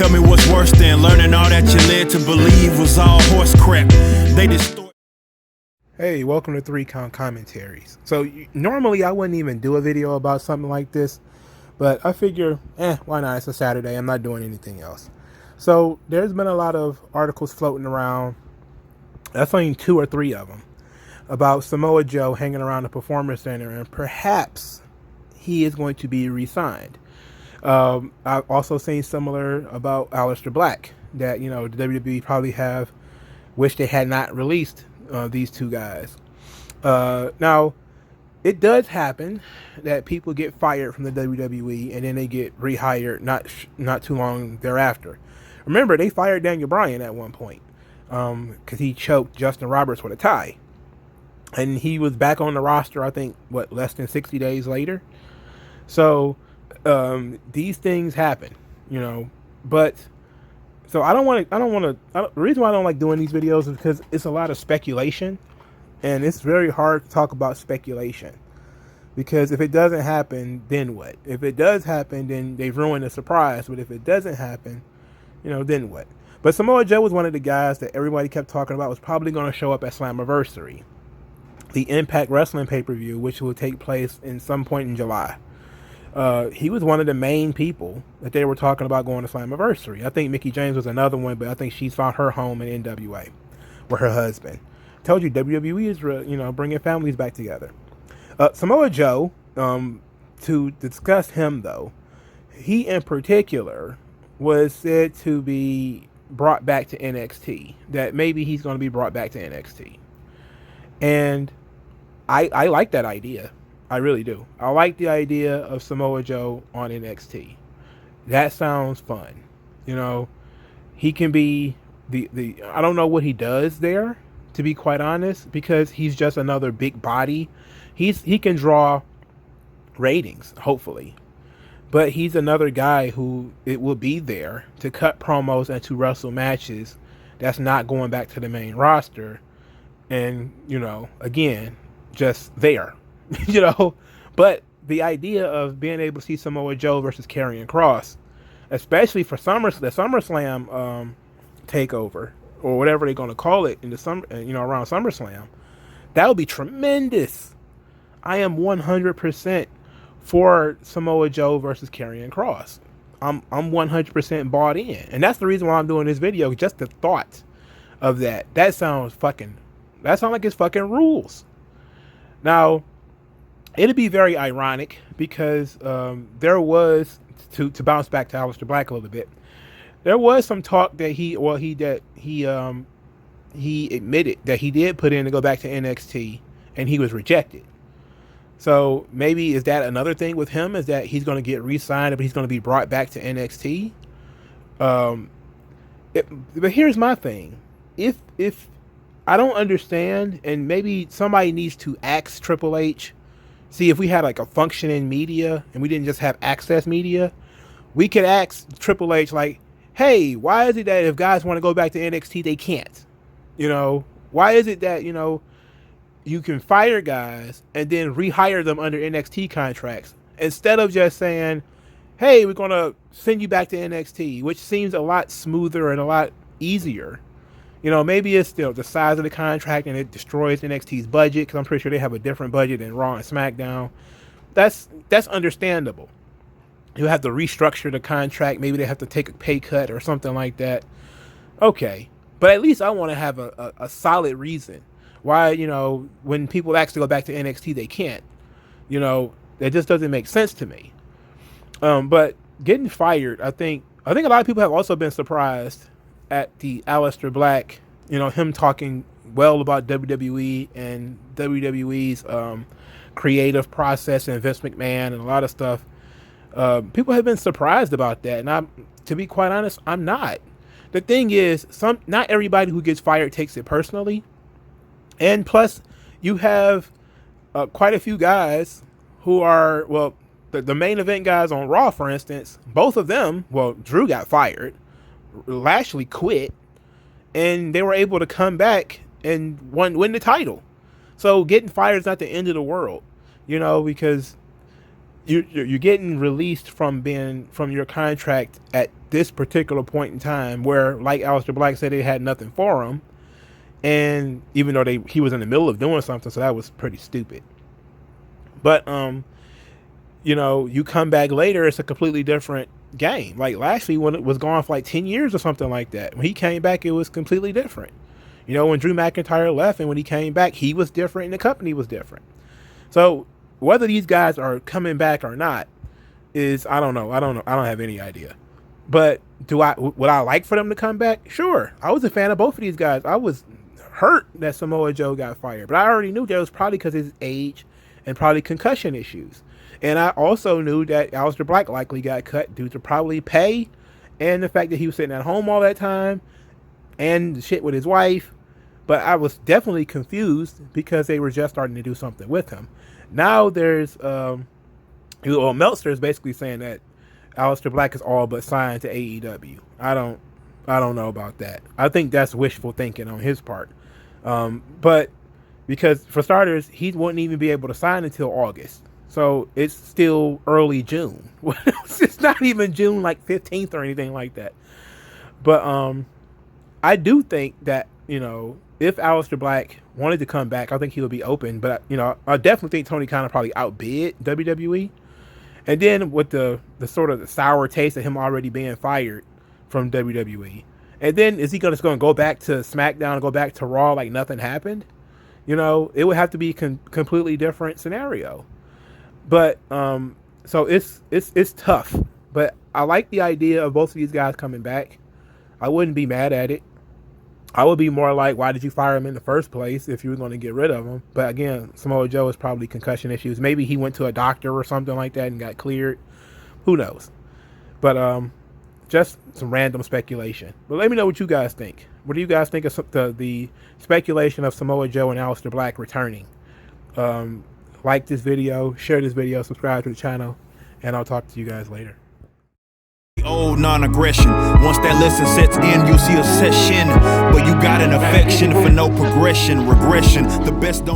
Tell me what's worse than learning all that you led to believe was all horse crap. They distort. Hey, welcome to 3 Count Commentaries. So normally I wouldn't even do a video about something like this, but I figure, why not? It's a Saturday. I'm not doing anything else. So there's been a lot of articles floating around. I've seen 2 or 3 of them about Samoa Joe hanging around the Performance Center, and perhaps he is going to be re-signed. I've also seen similar about Aleister Black, that, the WWE probably wished they had not released these 2 guys. Now, it does happen that people get fired from the WWE and then they get rehired not too long thereafter. Remember, they fired Daniel Bryan at one point because he choked Justin Roberts with a tie. And he was back on the roster, I think, less than 60 days later. So these things happen, but so the reason why I don't like doing these videos is because it's a lot of speculation, and it's very hard to talk about speculation, because if it doesn't happen, then what? If it does happen, then they've ruined the surprise. But if it doesn't happen, then what? But Samoa Joe was one of the guys that everybody kept talking about was probably going to show up at Slammiversary, the Impact Wrestling pay-per-view, which will take place in some point in July. He was one of the main people that they were talking about going to Slammiversary. I think Mickie James was another one, but I think she's found her home in NWA with her husband. Told you, WWE is bringing families back together. Samoa Joe, to discuss him though, he in particular was said to be brought back to NXT. That maybe he's going to be brought back to NXT, and I like that idea. I really do. I like the idea of Samoa Joe on NXT. That sounds fun. He can be I don't know what he does there, to be quite honest, because he's just another big body. He can draw ratings, hopefully. But he's another guy who it will be there to cut promos and to wrestle matches that's not going back to the main roster. And, again, just there. But the idea of being able to see Samoa Joe versus Karrion Kross, especially for the SummerSlam takeover, or whatever they're going to call it in the summer, around SummerSlam, that would be tremendous. I am 100% for Samoa Joe versus Karrion Kross. I'm 100% bought in, and that's the reason why I'm doing this video. Just the thought of that sounds like it's fucking rules. Now, it'd be very ironic because there was, to bounce back to Aleister Black a little bit, there was some talk that he admitted that he did put in to go back to NXT and he was rejected. So maybe is that another thing with him, is that he's going to get re-signed, but he's going to be brought back to NXT? But here's my thing. If I don't understand, and maybe somebody needs to ask Triple H. See, if we had like a functioning media and we didn't just have Access Media, we could ask Triple H, like, hey, why is it that if guys want to go back to NXT, they can't? Why is it that, you can fire guys and then rehire them under NXT contracts instead of just saying, hey, we're going to send you back to NXT, which seems a lot smoother and a lot easier. Maybe it's still the size of the contract and it destroys NXT's budget, because I'm pretty sure they have a different budget than Raw and Smackdown. That's understandable. You have to restructure the contract. Maybe they have to take a pay cut or something like that. Okay. But at least I want to have a solid reason why, when people actually go back to NXT, they can't. That just doesn't make sense to me. But getting fired, I think a lot of people have also been surprised at the Aleister Black, him talking well about WWE and WWE's creative process and Vince McMahon and a lot of stuff. People have been surprised about that, and to be quite honest, I'm not. The thing is, not everybody who gets fired takes it personally, and plus, you have quite a few guys who are, the main event guys on Raw, for instance, both of them, Drew got fired, Lashley quit, and they were able to come back and win the title. So getting fired is not the end of the world, because you're getting released from your contract at this particular point in time, where, like Aleister Black said, they had nothing for him, and even though he was in the middle of doing something, so that was pretty stupid. But you come back later, it's a completely different game. Like Lashley, when it was gone for like 10 years or something like that, when he came back, it was completely different. When Drew McIntyre left and when he came back, he was different and the company was different. So whether these guys are coming back or not I don't know. I don't have any idea. But would I like for them to come back? Sure. I was a fan of both of these guys. I was hurt that Samoa Joe got fired, but I already knew that it was probably because of his age and probably concussion issues. And I also knew that Aleister Black likely got cut due to probably pay and the fact that he was sitting at home all that time and the shit with his wife. But I was definitely confused because they were just starting to do something with him. Now there's, Meltzer is basically saying that Aleister Black is all but signed to AEW. I don't know about that. I think that's wishful thinking on his part. But because for starters, he wouldn't even be able to sign until August. So it's still early June. It's not even June like 15th or anything like that. But I do think that, if Aleister Black wanted to come back, I think he would be open. But, I definitely think Tony Khan probably outbid WWE. And then with the sort of the sour taste of him already being fired from WWE. And then is he just going to go back to SmackDown and go back to Raw like nothing happened? It would have to be a completely different scenario. But so it's tough. But I like the idea of both of these guys coming back. I wouldn't be mad at it. I would be more like, why did you fire him in the first place if you were going to get rid of him? But again, Samoa Joe is probably concussion issues. Maybe he went to a doctor or something like that and got cleared. Who knows? But just some random speculation. But let me know what you guys think. What do you guys think of the speculation of Samoa Joe and Aleister Black returning? Like this video, share this video, subscribe to the channel, and I'll talk to you guys later. Old non-aggression. Once that lesson sets in, you'll see a session. But you got an affection for no progression, regression. The best don't